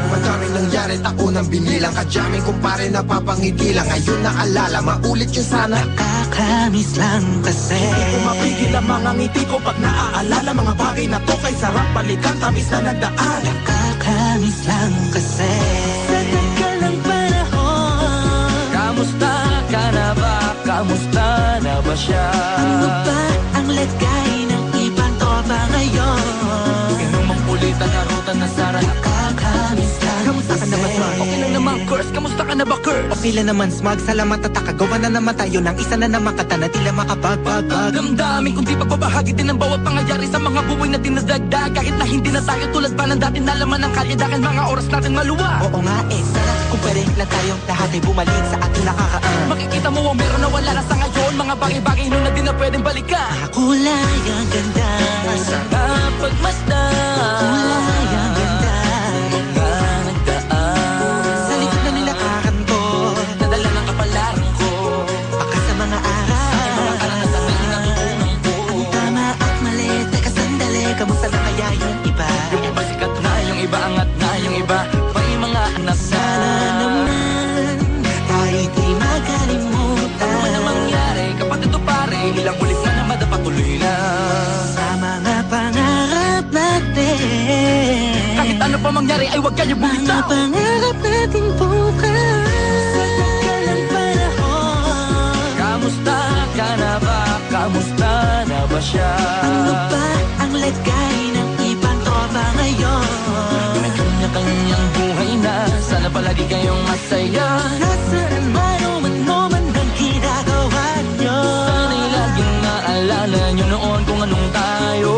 Madaming nangyari, taunang binilang. Kadyaming kumpare, napapangiti lang. Ngayon naalala, maulit yun sana. Nakakamiss lang kasi. Hindi ko mapigil ang mga ngiti ko pag naaalala. Mga bagay na to kay sarap balikan, tamis na nagdaan. Nakakamiss lang kasi. Sa tagal ng panahon, kamusta ka na ba? Kamusta na ba siya? ano ba ang lagay ng ibang tropa ngayon? Inumang pulitan na ruta na sara. Nakakamiss lang Kamusta ka na ba, Smug? Okay lang naman, Curse. Kamusta ka na ba, Curse? Okay lang naman, Smug. Salamat at nakagawa na naman tayo ng isa na naman kata na tila makabagbag. Damdamin kung di pagbabahagi din ang bawat pangyayari sa mga buhay na dinadagdag. Kahit na hindi na tayo tulad pa ng dati na laman ng kalye dahil mga oras natin maluwa. Oo nga sana kung pwede lang tayong lahat ay bumalik sa ating nakakaan. Makikita mo ang meron na wala na sa ngayon. Mga bagay-bagay nun na di na pwedeng balikan. kulay ang ganda. Sana pagmasdan Kulay ang ganda. mga nagdaan. Sa likod na nilakaran ko, Nadala ng kapalaran ko. Baka sa mga araw, Mga karanasan na natutunan ko. ang tama at mali. Teka sandali, kamusta na kaya yung iba? Yung iba sikat na, yung iba angat na, yung iba may mga anak na. Sana naman tayo di magkalimutan. Ano man ang mangyari, kapatid o pare, ilang ulit man na madapatuloy na. Sa mga pangarap natin, Kahit ano pa mangyari ay huwag kayo mga bumitaw. pangarap natin bukas. Sa tagal ng panahon, Kamusta ka na ba? Kamusta na ba siya? ano ba ang lagay ng ibang tropa ngayon? May kanya-kanyang buhay na, sana palagi kayong masaya. Nasaan man o ano man ang ginagawa nyo? Sana'y laging naalala nyo noon kung anong tayo.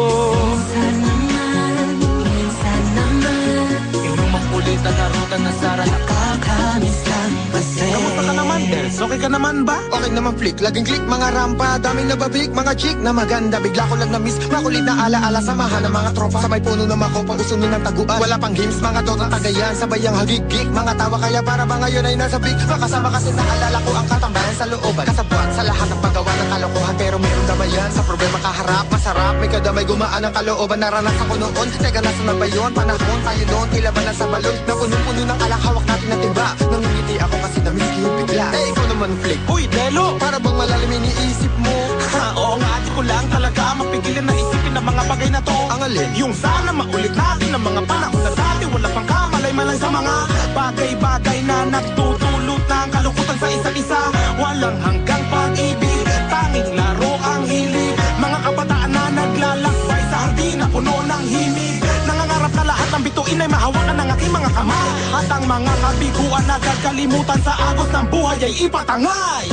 Minsan naman Inumang pulitan na ruta na sara. nakakamiss lang kasi. kamusta ka naman, Dels? Okay ka naman ba? Okay naman flick, laging click, mga rampa. Daming nababik, mga chick na maganda. Bigla ko lang na-miss, makulit na alaala. Samahan ng mga tropa, sa may puno na makopa. Usunin ng taguan, wala pang games. Mga dotang tagayan, sabay ang hagig-gig. Mga tawa kaya para ba ngayon ay nasa big. Makasama kasi naalala ko ang katambayan sa looban. Kasabuan sa lahat ng paggawa ng kalokohan. Pero meron naman yan, sa problema kaharap. Masarap, may kadamay gumaan ang kalooban. Naranasan ko noon, teka nasa na ba yun? Panahon tayo noon, tila ba nasa balon? Na puno-puno ng alak, hawak natin na tiba. Nangingiti ako kasi na-miss ko yung bigla. Eh ikaw naman flick, Uy, Delo! para bang malalim iniisip mo? Ha, oo nga, di ko lang talaga mapigilan na isipin ang mga bagay na to. Ang alin? Yung sana maulit natin ang mga panahon na dati wala pang kamalay-malay sa mga bagay-bagay na nagtutulot ng kalungkutan sa isa't isa. Walang hanggang pag-ibig, tanging laro ang hilig. Mga kabataan na naglalakbay sa hardin na puno ng himig. Nangangarap na lahat ng bituin ay mahawakan ng aking mga kamay. At ang mga kabiguan na gagalimutan sa agos ng buhay ay ipatangay.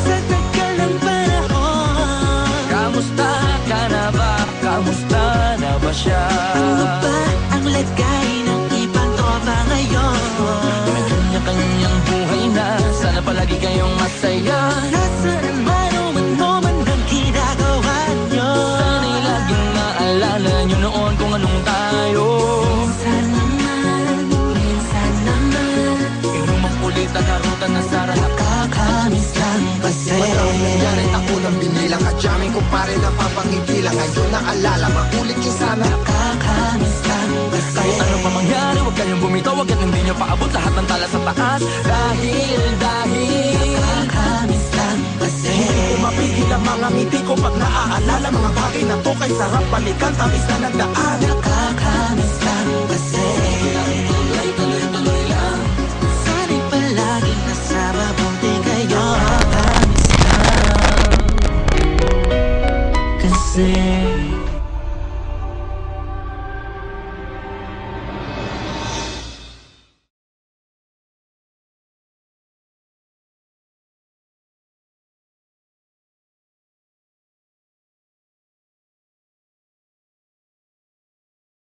Sa tagal ng panahon, Kamusta ka na ba? Kamusta na ba siya? ano ba ang lagay ng ibang tropa ngayon? May kanya-kanyang buhay na, sana palagi kayong masaya. Nasaan man o ano man ang ginagawa nyo? Sana'y laging naalala nyo noon kung anong tayo. Minsan naman Inumang pulitan na ruta na sara. nakakamiss lang kasi. Madaming nangyari, taunang binilang. Kadyaming kumpare, napapangiti lang. Ngayon naalala, maulit yun sana. Nakakamiss lang kasi. Kahit ano pa mangyari, huwag kayong bumitaw. Huwag hindi nyo paabot lahat ng tala sa taas. Dahil Nakakamiss lang kasi. Hindi ko mapigil ang mga ngiti ko pag naaalala. Mga bagay na to kay sarap balikan, tamis na nagdaan. Nakakamiss lang kasi. tuloy lang. Sana'y palaging nasa mabuti kayo. Nakakamiss lang kasi.